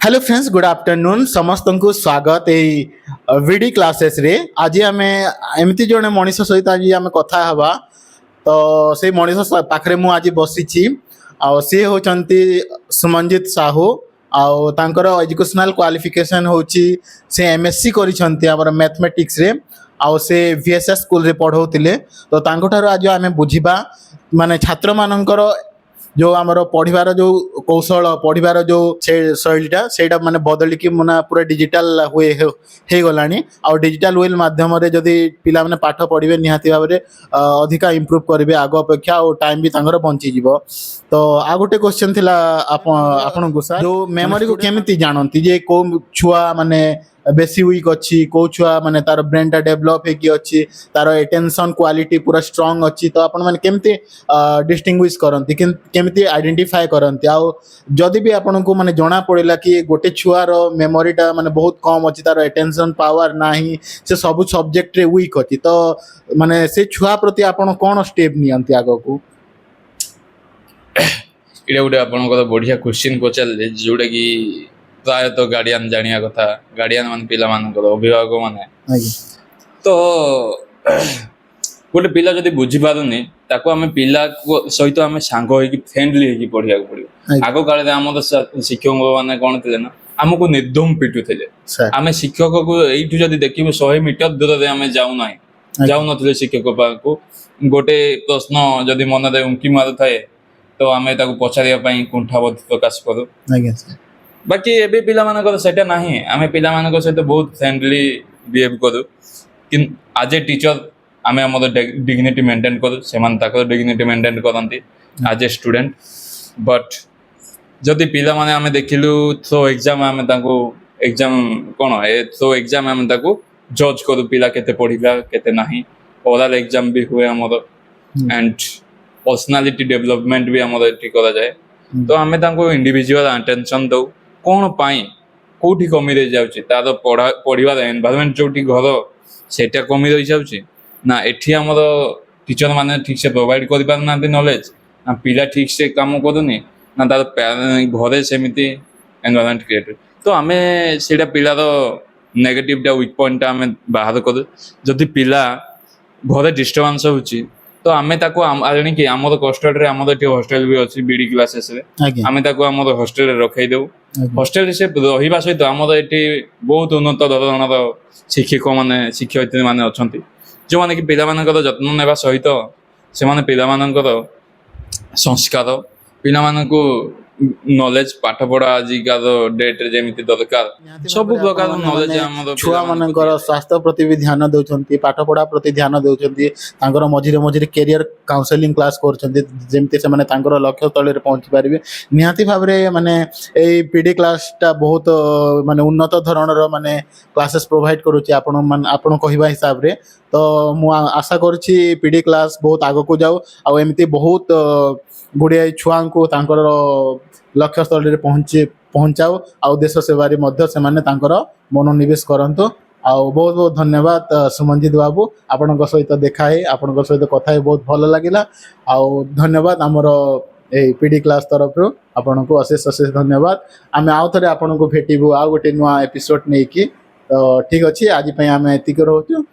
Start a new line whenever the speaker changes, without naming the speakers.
hello friends good afternoon समस्त को स्वागत वीडी क्लासेस रे आज आम एमती जड़े मनीष सहित आज आम कथा हवा तो से मनीष पाखे मु आज बसी सी होचंती सुमनजीत साहू आउर एजुकेशनल क्वालिफिकेशन होची से एमएससी करिसंती हमर मैथमेटिक्स रे आउ से VSS स्कूल रे पढ़ौतिले तो तांको ठारो आज आम बुझिबा माने छात्र मानकर जो आमर पढ़ार जो कौशल पढ़ार जो शैलीटा से माने बदलिकी माने पूरा डिजिटल हुए हो गलानी आ डिजिटल वे माध्यम जदि पिला माने पाठ पढ़े निहाती भाव में अधिका इम्प्रूव करेंगे आग अपेक्षा और टाइम भी तांकर बंची जीवो तो आ गोटे क्वेश्चन थिला आपन को सर जो मेमोरी को केमिति जानती जे को छुआ माने बेसी वीक अच्छी कौ छुआ माने तार ब्रेन टा डेवलप होगी अच्छी तार अटेंशन क्वालिटी पूरा स्ट्रांग अच्छी तो आपण माने केमती डिस्टिंग्विश करंती केमती आइडेंटिफाई करंती आ जदि भी आपण को माने जणा पड़ेला कि गोटे छुआर मेमोरी टा माने बहुत कम अच्छी तार अटेंशन पावर नाही से सब सब्जेक्ट रे वीक अच्छी तो माने से छुआ प्रति आपण कोन स्टेप नियंती आगो को
इडा गोटे आपन बढ़िया क्वेश्चन पचारे जोटा कि प्रायतः गार्डियन जानिया कथा गार्डियन मान पिला मान अभिभावक माने तो गोटे पिला जदि बुझी पारुनी ताको आमे पिला सहित आमे सांग होई फ्रेंडली होई पढ़िया पड़ियो आगो काले आम शिक्षक माने कोन थिले ना हमको निर्दम पिटु थिले आमे शिक्षक को एइठु जदि देखिबो 100 मीटर दूर रे आमे जाउ नाही जाउ नथिले शिक्षक पाखु गोटे प्रश्न जदि मन रे उंकी मारु थाए तो आमे ताको पछारिया पई कुंठाबोध प्रकाश करू बाकी एबे पिला मानकर सेटा नाही आमे पिला मानकर सहित बहुत फ्रेंडली बिहेव करू कि आज ए टीचर आमे हमर डिग्निटी मेंटेन करू सेमान ताकर डिग्निटी मेंटेन करंती आज ए स्टूडेंट बट जदि पिला माने आमे देखिलु थ्रो एग्जाम आमे ताको एग्जाम कोन ए थ्रो एग्जाम आमे ताको जज करू पिला केते पढिला केते नाही ओरल एग्जाम भी हुए हमर एंड पर्सनालिटी डेवलपमेंट भी हमर ठीक करा जाए तो आमे ताको इंडिविजुअल अटेंशन दो कौन पाई कोठी कमी रही जाउची तार पढ़ार एनवायरनमेंट जोटी घर सेटा कमी रही जाउची ना एठी हमर टीचर माने ठीक से प्रोवाइड करि पार ना नॉलेज ना पिला ठीक से काम करूनी ना तार घरे सेमिति एनवायरनमेंट क्रिएट तो आमे सेटा पिलार नेगेटिव टा वीक पॉइंट आमे बाहर करू जदि पिला घरे डिस्टर्बेंस होची तो आमे ताको आनी कि आमर हॉस्टल रे आमर एठी हॉस्टल भी अछि बीडी क्लासेस रे आमे ताको आमर हॉस्टल रे रखै देउ हॉस्टल रे से रहिबा सहित आमर एठी बहुत उन्नत धरणर शिक्षक माने शिक्षयित्री माने अछंती जो माने कि पिला मानकर जत्न नेबा सहित से माने पिला मानकर संस्कार पिला मानकु नॉलेज पाठ पढ़ा आजिकार डेट रे जेमिति दरकार सब प्रकार नॉलेज हमर
छुआ मानकर स्वास्थ्य प्रति भी ध्यान देउछंती पाठ पढ़ा प्रति ध्यान देउछंती तांकर मझिरे मझिरे कैरियर काउंसलिंग क्लास करछंती जेमिति से माने तांकर लक्ष्य स्थल रे पहुंची पारिबे निहाती भाव रे माने एई पीडी क्लास टा बहुत माने उन्नत धरणर माने क्लासेस प्रोवाइड करूची आपण कहिबा हिसाब रे तो मु आशा करछि पीडी क्लास बहुत आगो को जाऊ आ एमिति बहुत गुड़िया छुआ को तांकर लक्ष्य स्थल रे पहुंचाओ आउ देश सेवारी मध्य से माने तांकर मनोनिवेश करंतो आउ बहुत बहुत धन्यवाद सुमनजीत बाबू आपन सहित देखा है आपन सहित कथा बहुत भल लगिला आउ धन्यवाद हमर ए पीडी क्लास तरफ रो आपन को अशेष अशेष धन्यवाद आमे आउ थरे आपन को भेटिबो आ गोटे नुआ एपिसोड नै की तो ठीक अछि आज पय आमे एति रहउछु